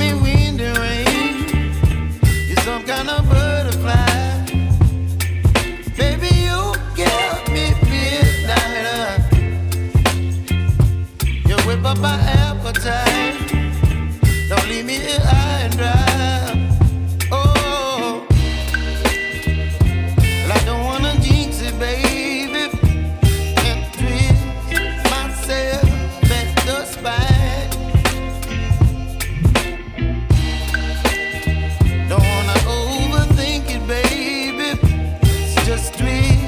me wind and rain. You're some kind of butterfly. Baby, you give me midnight. You whip up my appetite. Don't leave me here high and dry. Oh, well, I don't wanna jinx it, baby, and twist myself at the spine. Don't wanna overthink it, baby. It's just twist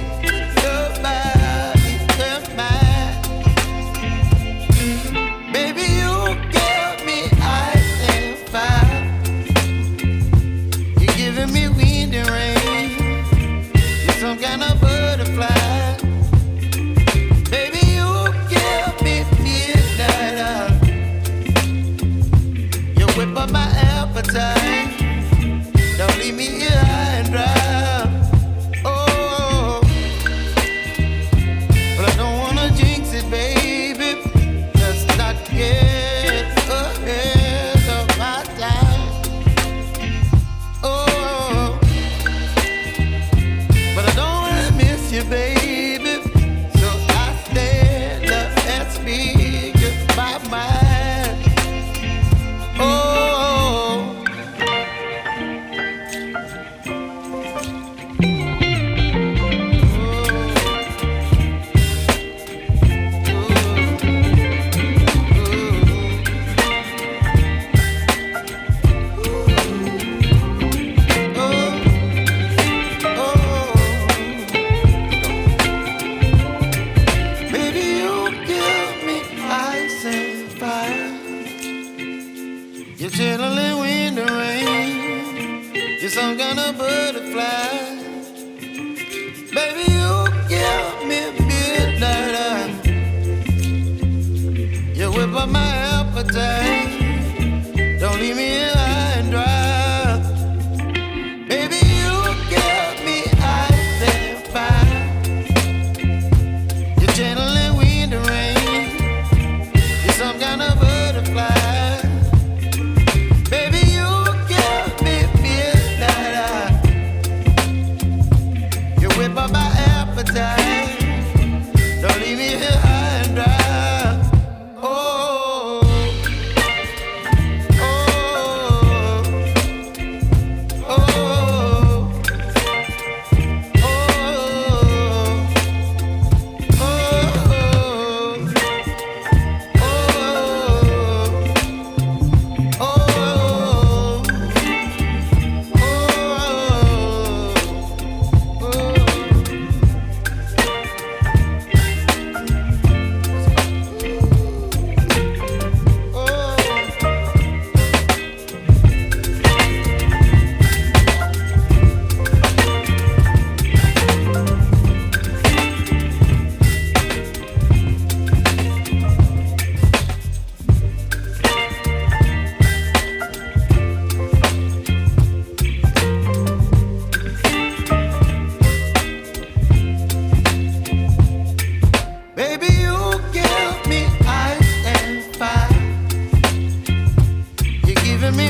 your body and mine. Baby, you give me ice and fire. You're giving me wind and rain. You're some kind of butterfly. Baby, you give me midnight. You whip up my appetite. Don't leave me here high and dry. Oh, but I don't wanna jinx it, baby. Let's not get ahead of my time. Oh, but I don't wanna miss you, baby. So I stand up and speak my mind. Oh. Baby, you give me ice and fire. You're chilling wind and rain. You're some kind of butterfly. Baby, you give me midnight. You whip up my appetite. Don't leave me here high and dry. Baby, you give me ice and fire. You're channeling wind and rain. You're some kind of butterfly. Baby, you give me midnight. You whip up my appetite. Don't leave me here high and dry. Oh, oh, oh, oh, baby, you give me ice and fire. You're giving me